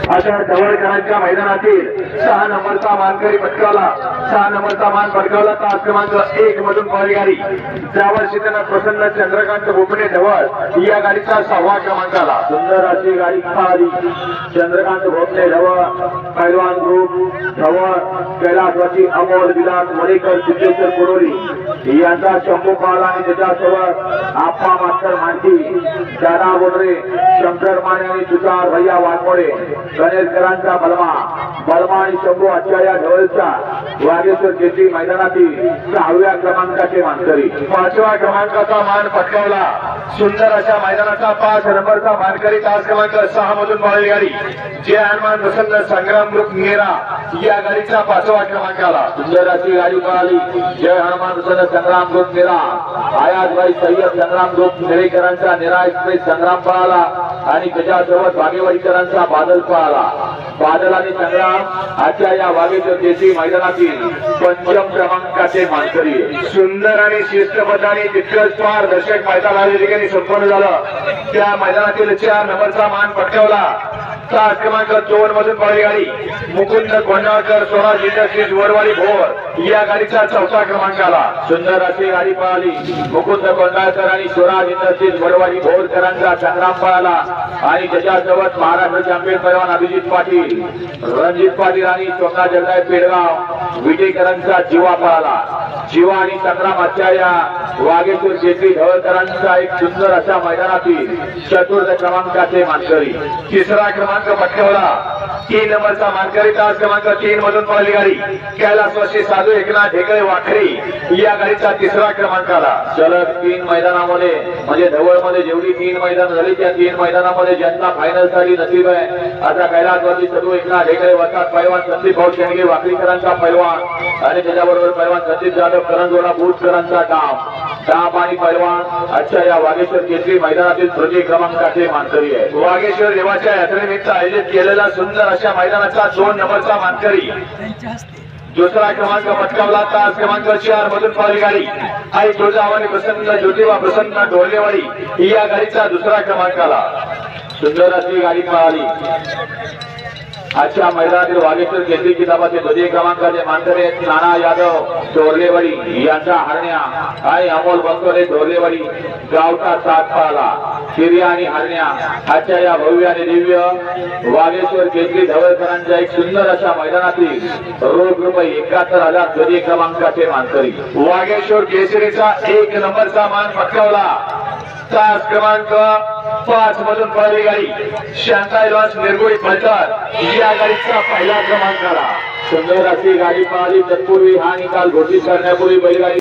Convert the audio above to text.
अशा ढवळकरांच्या मैदानातील 6 नंबरचा मानकरी पटकावला, 6 नंबरचा मान पटकावला तास क्रमांक 1 मधून पळाली गाडी त्यावर शिकणार प्रसन्न चंद्रकांत भोपणे ढवळ या गाडीचा 6वा क्रमांक आला। सुंदर अशी गाडी पळाली चंद्रकांत भोपणे ढवळ पैलवान ग्रुप ढवळ कैलासवासी अमोल विलास मणेकर सिद्धेश्वर कुरोली यांचा शंभू पळाला आणि त्याच्यासोबत आप्पा मास्टर मांडी दादा बोडरे शंकर माने आणि तुषार भैया वाघमोडे गणेशकरांचा बलमा आणि शंभू आजच्या या ढवळच्या वागेश्वर केसरी मैदानातील 6व्या क्रमांकाचे मानकरी 5व्या क्रमांकाचा मान पटकावला। सुंदर अशा मैदानाचा 5 नंबरचा मानकरी तास क्रमांक 6 मधून पळाली गाडी जय हनुमान प्रसन्न संग्राम ग्रुप नेरा या गाडीचा 5वा क्रमांक आला। सुंदर अशी गाडी पळाली जय हनुमान प्रसन्न संग्राम ग्रुप नेरा आयातबाई सय्यद संग्राम ग्रुप नेरेकरांचा नेरा एक्सप्रेस संग्राम पळाला आणि त्याच्यासोबत वाघेवाडीकरांचा बादल पळाला। बादल आणि संग्राम आजच्या या वाघेश्वर केसरी मैदानातील 5म क्रमांकाचे मानकरी। सुंदर आणि शिस्तबद्धाने तितकंच पारदर्शक मैदान या ठिकाणी संपन्न झालं। त्या मैदानातील 4 नंबरचा मान पटकावला तास क्रमांक 2 मधून पळाली गाडी मुकुंद गोंडाळकर स्वराज इंडस्ट्रीज वरवाडी भोर या गाडीचा 4था क्रमांक आला। सुंदर अशी गाडी पळाली मुकुंद गोंडाळकर आणि स्वराज इंडस्ट्रीज वरवाडी भोरकरांचा संग्राम पळाला आणि त्याच्यासोबत महाराष्ट्र चॅम्पियन पैलवान अभिजित पाटील रणजित पाटील आणि स्वप्ना जगदाय पेडगाव विटेकरांचा जीवा पळाला। जीवा आणि संग्राम आजच्या या वाघेश्वर केसरी ढवळकरांचा एक सुंदर अशा मैदानातील 4th क्रमांकाचे मानकरी। 3रा क्रमांक पटकावला 3 नंबरचा मानकरी तास क्रमांक 3 मधून पळाली गाडी कैलासवासी साधू एकनाथ ढेकळे वाखरी या गाडीचा 3रा क्रमांक आला। सलग 3 मैदानामध्ये म्हणजे ढवळमध्ये जेवढी 3 मैदान झाली त्या 3 मैदानामध्ये ज्यांना फायनल साठी नसीब आहे आता कैलासवासी साधू एकनाथ ढेकळे वरतात पैलवान संदीप भाऊ शेंडगे वाखरीकरांचा पैलवान आणि त्याच्याबरोबर पैलवान संदीप जाधव करंजोडा बुटकरांचा डाम आणि पैलवान आजच्या या वाघेश्वर केसरी मैदानातील 3य क्रमांकाचे मानकरी आहे। वाघेश्वर देवाच्या यात्रेनिमित्त आयोजित केलेला सुंदर अशा मैदानाचा 2 नंबरचा मानकरी 2रा क्रमांक पटकावला तास क्रमांक 4 मधून पळाली गाडी आई तुळजाभवानी प्रसन्न ज्योतिबा प्रसन्न ढोलेवाडी या गाडीचा 2रा क्रमांक आला। सुंदर अशी गाडी पळाली आजच्या मैदानातील वाघेश्वर केसरी किताबाचे 2य क्रमांकाचे मानकरी आहेत नाना यादव ढोलेवाडी यांचा हरण्या आणि अमोल बंगोले ढोलेवाडी गावचा 7 पळाला। शिर्या आणि हरण्या आजच्या या भव्य आणि दिव्य वाघेश्वर केसरी ढवळकरांच्या एक सुंदर अशा मैदानातील रोख रुपये 71,000 2य क्रमांकाचे मानकरी। वाघेश्वर केसरीचा 1 नंबरचा मान पटकावला तास क्रमांक 5 मधून पळाली गाडी शांताई लॉन्स निर्गुडी फलटण या गाडीचा 1ला क्रमांक आला। सुंदर अशी गाडी पळाली तत्पूर्वी हा निकाल घोषित करण्यापूर्वी बैलगाडी